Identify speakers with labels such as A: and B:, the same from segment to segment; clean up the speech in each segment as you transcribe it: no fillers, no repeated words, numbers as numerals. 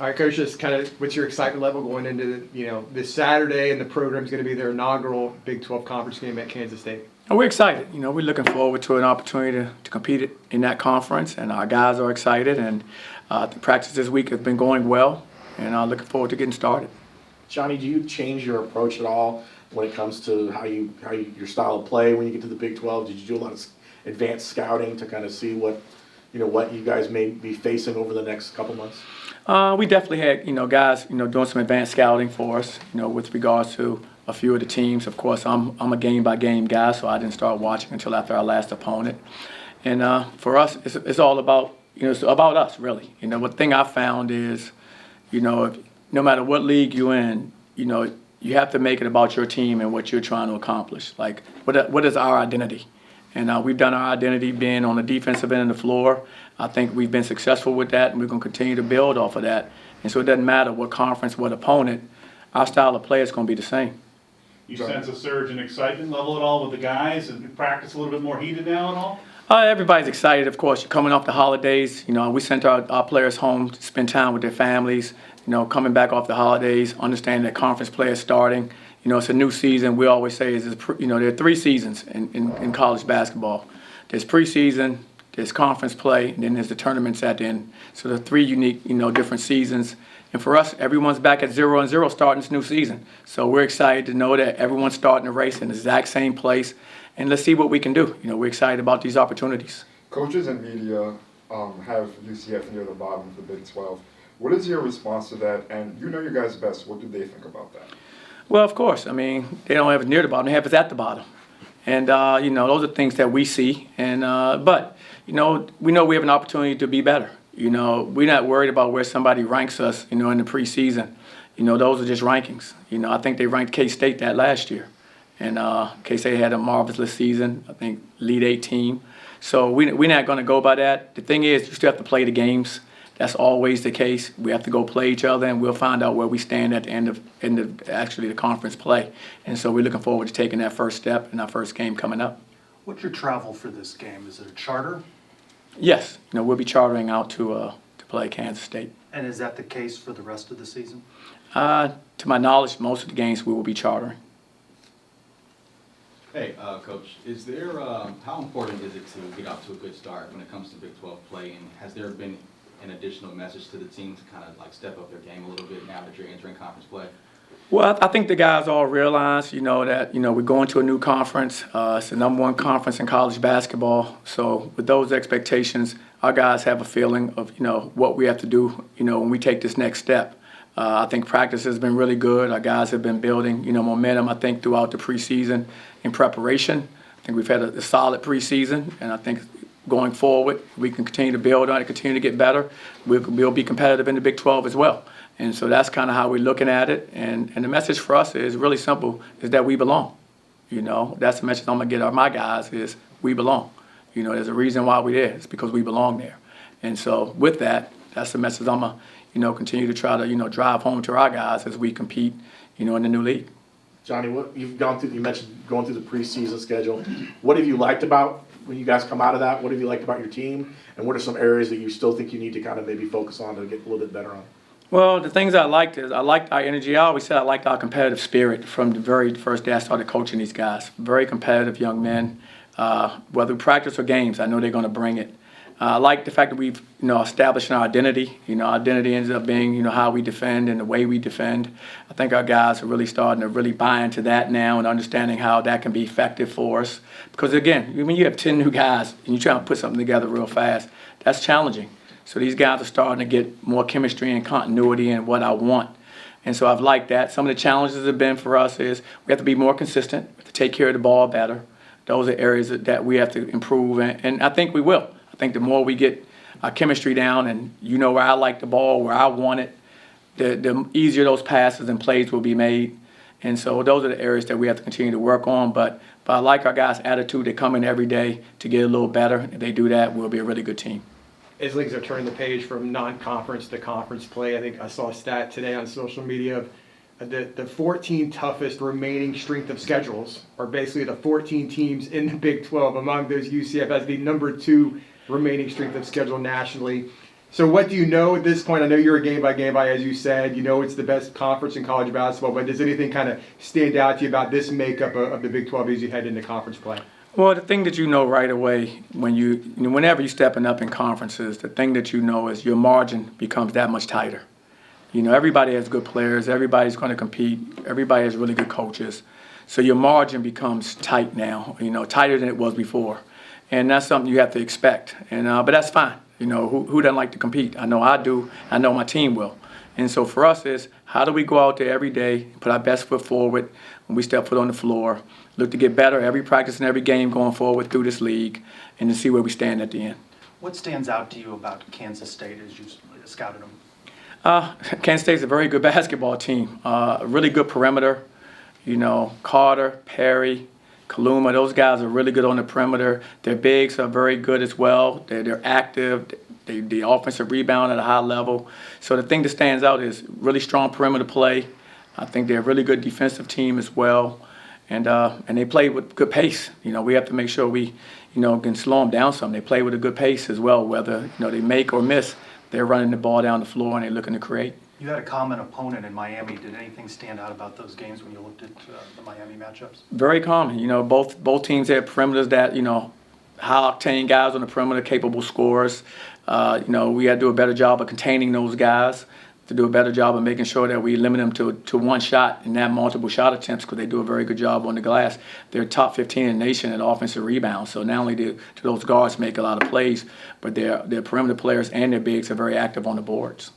A: All right, Coach, just kind of what's your excitement level going into this Saturday, and the program's going to be their inaugural Big 12 conference game at Kansas State?
B: And we're excited. We're looking forward to an opportunity to compete in that conference, and our guys are excited. And the practice this week has been going well, and I'm looking forward to getting started.
C: Johnny, do you change your approach at all when it comes to your style of play when you get to the Big 12? Did you do a lot of advanced scouting to kind of see what you guys may be facing over the next couple months?
B: We definitely had guys doing some advanced scouting for us with regards to a few of the teams. Of course, I'm a game by game guy, so I didn't start watching until after our last opponent. And for us, it's all about it's about us really. One thing I found is if, no matter what league you're in, you have to make it about your team and what you're trying to accomplish. Like what is our identity? And we've done our identity being on the defensive end of the floor. I think we've been successful with that, and we're going to continue to build off of that. And so it doesn't matter what conference, what opponent, our style of play is going to be the same.
D: You sense a surge in excitement level at all with the guys, and practice a little bit more heated now at all?
B: Everybody's excited, of course. You're coming off the holidays. We sent our players home to spend time with their families. Coming back off the holidays, understanding that conference play is starting. It's a new season. We always say there are 3 seasons in college basketball. There's preseason, there's conference play, and then there's the tournaments at the end. So there are 3 unique, different seasons. And for us, everyone's back at 0-0 starting this new season. So we're excited to know that everyone's starting the race in the exact same place. And let's see what we can do. We're excited about these opportunities.
E: Coaches and media have UCF near the bottom of the Big 12. What is your response to that? And your guys best. What do they think about that?
B: Well, of course. I mean, they don't have it near the bottom. They have it at the bottom. And, those are things that we see. And but, we know we have an opportunity to be better. We're not worried about where somebody ranks us, in the preseason. Those are just rankings. I think they ranked K-State that last year. And K-State had a marvelous season, I think, lead 8 team. So we're not going to go by that. The thing is, you still have to play the games. That's always the case. We have to go play each other, and we'll find out where we stand at the end of actually the conference play. And so we're looking forward to taking that first step in our first game coming up.
F: What's your travel for this game? Is it a charter?
B: Yes. We'll be chartering out to play Kansas State.
F: And is that the case for the rest of the season?
B: To my knowledge, most of the games we will be chartering.
G: Hey, Coach, is there how important is it to get off to a good start when it comes to Big 12 play, and has there been an additional message to the team to kind of like step up their game a little bit now that you're entering conference play?
B: Well, I think the guys all realize, that, we're going to a new conference. It's the #1 conference in college basketball. So with those expectations, our guys have a feeling of, what we have to do, when we take this next step. I think practice has been really good. Our guys have been building, momentum, I think, throughout the preseason in preparation. I think we've had a solid preseason, and I think going forward, we can continue to build on it, continue to get better. We'll be competitive in the Big 12 as well. And so that's kind of how we're looking at it. And the message for us is really simple, is that we belong. That's the message I'm going to get out of my guys is we belong. There's a reason why we're there. It's because we belong there. And so with that, that's the message I'm going to, continue to try to, drive home to our guys as we compete, in the new league.
C: Johnny, what you mentioned going through the preseason schedule. What have you liked about when you guys come out of that? What have you liked about your team? And what are some areas that you still think you need to kind of maybe focus on to get a little bit better on?
B: Well, the things I liked is I liked our energy. I always said I liked our competitive spirit from the very first day I started coaching these guys. Very competitive young men. Whether practice or games, I know they're going to bring it. I like the fact that we've, established our identity. Our identity ends up being, how we defend and the way we defend. I think our guys are really starting to really buy into that now and understanding how that can be effective for us. Because again, when you have 10 new guys and you're trying to put something together real fast, that's challenging. So these guys are starting to get more chemistry and continuity and what I want. And so I've liked that. Some of the challenges have been for us is we have to be more consistent, we have to take care of the ball better. Those are areas that we have to improve, and I think we will. I think the more we get our chemistry down and where I like the ball, where I want it, the easier those passes and plays will be made. And so those are the areas that we have to continue to work on. But I like our guys' attitude. They come in every day to get a little better. If they do that, we'll be a really good team.
A: As leagues are turning the page from non-conference to conference play, I think I saw a stat today on social media of the 14 toughest remaining strength of schedules are basically the 14 teams in the Big 12. Among those, UCF has the #2 remaining strength of schedule nationally. So what do you know at this point? I know you're a game by, as you said. You know it's the best conference in college basketball, but does anything kind of stand out to you about this makeup of the Big 12 as you head into conference play?
B: Well, the thing that you know right away whenever you're stepping up in conferences, the thing that you know is your margin becomes that much tighter. Everybody has good players. Everybody's going to compete. Everybody has really good coaches. So your margin becomes tight now, tighter than it was before. And that's something you have to expect. But that's fine. Who doesn't like to compete? I know I do. I know my team will. And so for us is how do we go out there every day, put our best foot forward when we step foot on the floor, look to get better every practice and every game going forward through this league, and to see where we stand at the end.
F: What stands out to you about Kansas State as you scouted them?
B: Kansas State's a very good basketball team. A really good perimeter. Carter, Perry, Kaluma, those guys are really good on the perimeter. Their bigs are very good as well. They're active. The offensive rebound at a high level. So the thing that stands out is really strong perimeter play. I think they're a really good defensive team as well. And they play with good pace. We have to make sure we, can slow them down some. They play with a good pace as well. Whether, they make or miss, they're running the ball down the floor and they're looking to create.
F: You had a common opponent in Miami. Did anything stand out about those games when you looked at the Miami matchups?
B: Very common. Both teams have perimeters that, high octane guys on the perimeter, capable scorers. We got to do a better job of containing those guys, to do a better job of making sure that we limit them to one shot and not multiple shot attempts, because they do a very good job on the glass. They're top 15 in the nation at offensive rebounds. So not only do those guards make a lot of plays, but their perimeter players and their bigs are very active on the boards.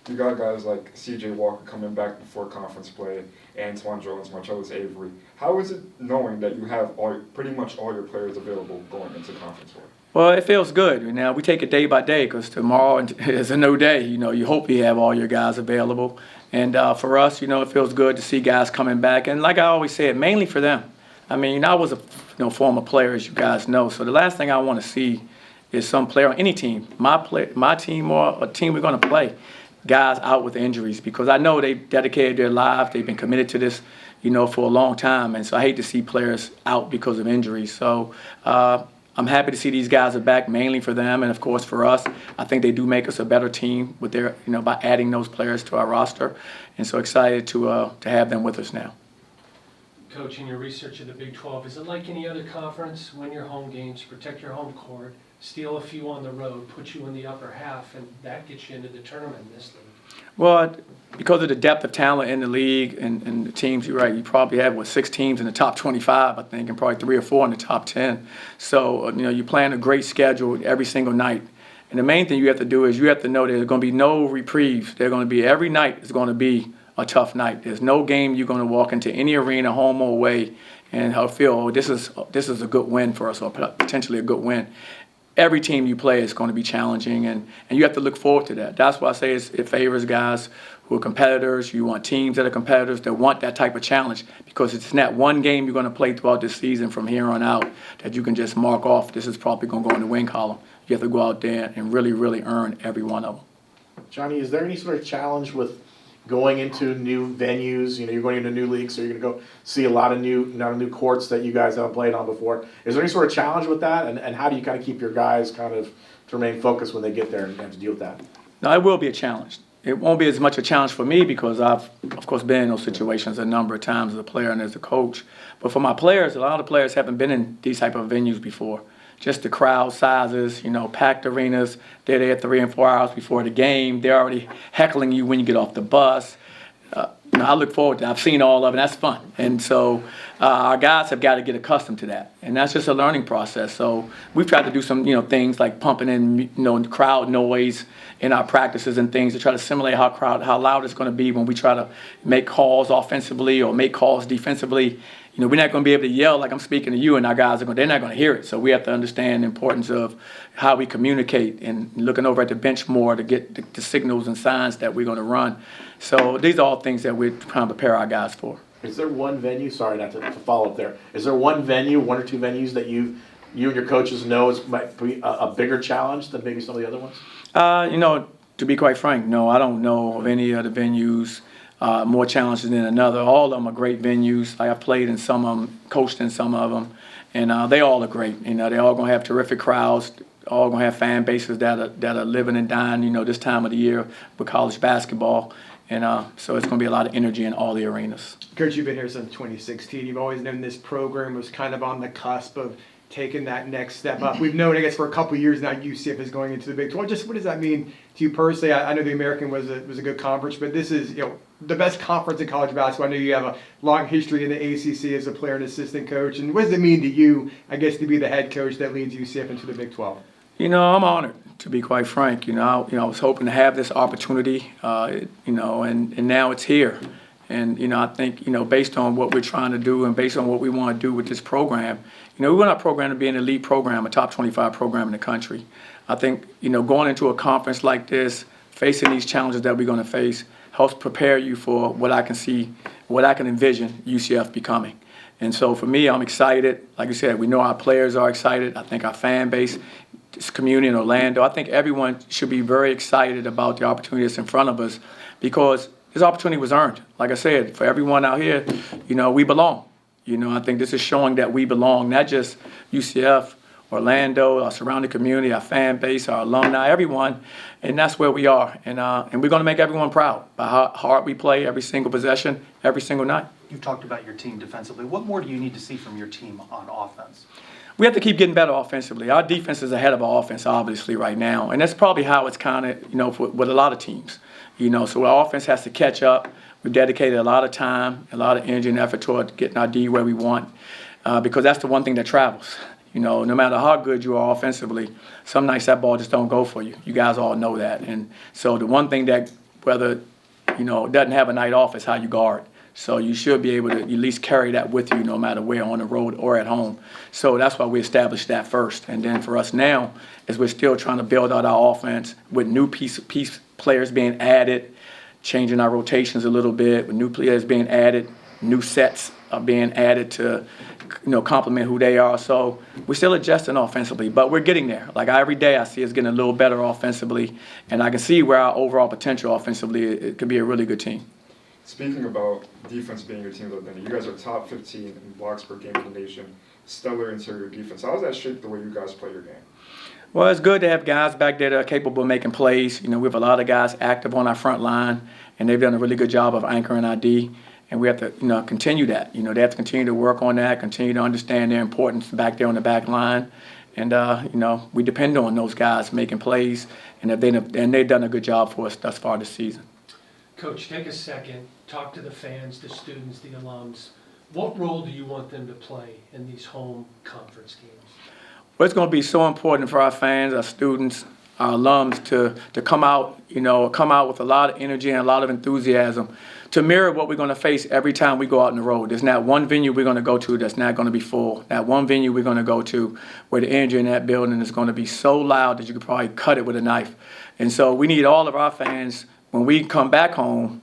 E: You got guys like C.J. Walker coming back before conference play, Antoine Jones, Marcellus Avery. How is it knowing that you have pretty much all your players available going into conference play?
B: Well, it feels good. Now, we take it day by day because tomorrow is a new day. You hope you have all your guys available. And for us, it feels good to see guys coming back. And like I always said, mainly for them. I mean, I was a former player, as you guys know. So the last thing I want to see is some player on any team, my team or a team we're going to play, guys out with injuries, because I know they've dedicated their lives. They've been committed to this, for a long time. And so I hate to see players out because of injuries. So I'm happy to see these guys are back, mainly for them. And, of course, for us, I think they do make us a better team with their, by adding those players to our roster. And so excited to have them with us now.
H: Coach, in your research of the Big 12, is it like any other conference? Win your home games, protect your home court, steal a few on the road, put you in the upper half, and that gets you into the tournament in this league?
B: Well, because of the depth of talent in the league and the teams, you're right, you probably have, 6 teams in the top 25, I think, and probably 3 or 4 in the top 10. So, you plan a great schedule every single night. And the main thing you have to do is you have to know there's going to be no reprieves. They're going to be, every night is going to be a tough night. There's no game you're going to walk into any arena, home or away, and feel, this is a good win for us, or potentially a good win. Every team you play is going to be challenging, and you have to look forward to that. That's why I say it favors guys who are competitors. You want teams that are competitors that want that type of challenge, because it's not one game you're going to play throughout this season from here on out that you can just mark off, this is probably going to go in the win column. You have to go out there and really, really earn every one of them.
C: Johnny, is there any sort of challenge with going into new venues? You're going into new leagues, so you're going to go see a lot of new courts that you guys haven't played on before. Is there any sort of challenge with that? And how do you kind of keep your guys kind of to remain focused when they get there and have to deal with that?
B: No, it will be a challenge. It won't be as much a challenge for me because I've, of course, been in those situations a number of times as a player and as a coach. But for my players, a lot of players haven't been in these type of venues before. Just the crowd sizes, packed arenas. They're there 3 and 4 hours before the game. They're already heckling you when you get off the bus. I look forward to it. I've seen all of it. That's fun. And so our guys have got to get accustomed to that. And that's just a learning process. So we've tried to do some, things like pumping in, crowd noise in our practices and things to try to simulate how loud it's going to be when we try to make calls offensively or make calls defensively. We're not going to be able to yell like I'm speaking to you, and our guys they're not going to hear it. So we have to understand the importance of how we communicate and looking over at the bench more to get the signals and signs that we're going to run. So these are all things that we're trying to prepare our guys for.
C: Is there one venue, sorry not to follow up there, is there one venue, 1 or 2 venues that you and your coaches know might be a bigger challenge than maybe some of the other ones?
B: To be quite frank, no, I don't know of any other venues more challenging than another. All of them are great venues. I've played in some of them, coached in some of them, and they all are great. They're all going to have terrific crowds, all gonna have fan bases that are living and dying, this time of the year with college basketball. And so it's gonna be a lot of energy in all the arenas.
A: Coach, you've been here since 2016. You've always known this program was kind of on the cusp of taking that next step up. We've known, I guess, for a couple of years now, UCF is going into the Big 12. Just what does that mean to you personally? I know the American was a good conference, but this is the best conference in college basketball. I know you have a long history in the ACC as a player and assistant coach. And what does it mean to you, I guess, to be the head coach that leads UCF into the Big 12?
B: I'm honored, to be quite frank. I was hoping to have this opportunity, and now it's here. And, I think, based on what we're trying to do and based on what we want to do with this program, we want our program to be an elite program, a top 25 program in the country. I think, going into a conference like this, facing these challenges that we're going to face, helps prepare you for what I can see, what I can envision UCF becoming. And so for me, I'm excited. Like I said, we know our players are excited. I think our fan base, this community in Orlando, I think everyone should be very excited about the opportunity that's in front of us because this opportunity was earned. Like I said, for everyone out here, we belong. I think this is showing that we belong, not just UCF, Orlando, our surrounding community, our fan base, our alumni, everyone, and that's where we are. And we're going to make everyone proud by how hard we play every single possession, every single night.
F: You've talked about your team defensively. What more do you need to see from your team on offense?
B: We have to keep getting better offensively. Our defense is ahead of our offense, obviously, right now. And that's probably how it's kind of, with a lot of teams. So our offense has to catch up. We've dedicated a lot of time, a lot of energy and effort toward getting our D where we want because that's the one thing that travels. No matter how good you are offensively, some nights that ball just don't go for you. You guys all know that. And so the one thing that, whether, doesn't have a night off is how you guard. So you should be able to at least carry that with you no matter where, on the road or at home. So that's why we established that first. And then for us now, as we're still trying to build out our offense with new piece players being added, changing our rotations a little bit, with new players being added, new sets are being added to, complement who they are. So we're still adjusting offensively, but we're getting there. Like every day I see us getting a little better offensively, and I can see where our overall potential offensively, it could be a really good team.
E: Speaking about defense being your team's identity, you guys are top 15 in blocks per game in the nation, stellar interior defense. How does that shape the way you guys play your game?
B: Well, it's good to have guys back there that are capable of making plays. We have a lot of guys active on our front line, and they've done a really good job of anchoring our D. And we have to, continue that. They have to continue to work on that, continue to understand their importance back there on the back line. And, we depend on those guys making plays, and they've done a good job for us thus far this season.
H: Coach, take a second, talk to the fans, the students, the alums. What role do you want them to play in these home conference games?
B: Well, it's going to be so important for our fans, our students, our alums to come out, with a lot of energy and a lot of enthusiasm to mirror what we're going to face every time we go out on the road. There's not one venue we're going to go to that's not going to be full. Not one venue we're going to go to where the energy in that building is going to be so loud that you could probably cut it with a knife. And so we need all of our fans, when we come back home,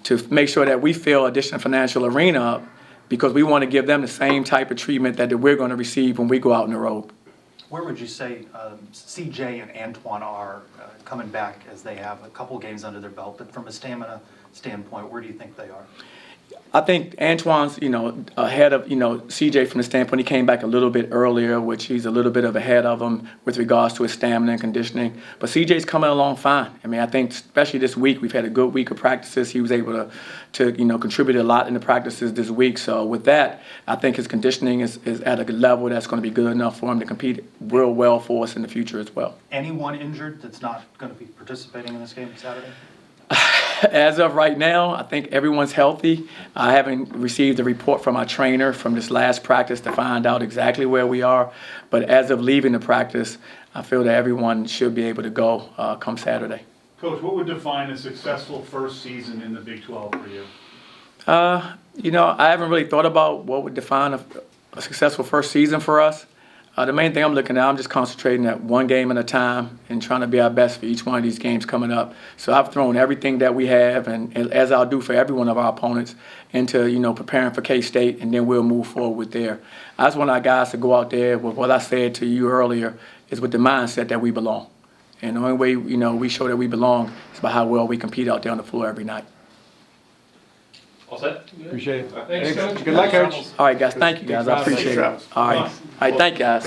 B: to make sure that we fill Additional Financial Arena up because we want to give them the same type of treatment that we're going to receive when we go out on the road.
F: Where would you say CJ and Antoine are coming back as they have a couple games under their belt, but from a stamina standpoint, where do you think they are?
B: I think Antoine's, ahead of, CJ from the standpoint, he came back a little bit earlier, which he's a little bit of ahead of him with regards to his stamina and conditioning. But CJ's coming along fine. I mean, I think especially this week, we've had a good week of practices. He was able to contribute a lot in the practices this week. So with that, I think his conditioning is at a level that's going to be good enough for him to compete real well for us in the future as well.
F: Anyone injured that's not going to be participating in this game Saturday?
B: As of right now, I think everyone's healthy. I haven't received a report from our trainer from this last practice to find out exactly where we are. But as of leaving the practice, I feel that everyone should be able to go come Saturday.
D: Coach, what would define a successful first season in the Big 12 for you?
B: I haven't really thought about what would define a successful first season for us. The main thing I'm looking at, I'm just concentrating at one game at a time and trying to be our best for each one of these games coming up. So I've thrown everything that we have, and as I'll do for every one of our opponents, into preparing for K-State, and then we'll move forward there. I just want our guys to go out there with what I said to you earlier, is with the mindset that we belong. And the only way we show that we belong is by how well we compete out there on the floor every night.
I: All set?
A: Appreciate it.
H: Thanks, Coach.
A: Good luck, Coach.
B: All right, guys. Thank you, guys. I appreciate it. All right, thank you, guys.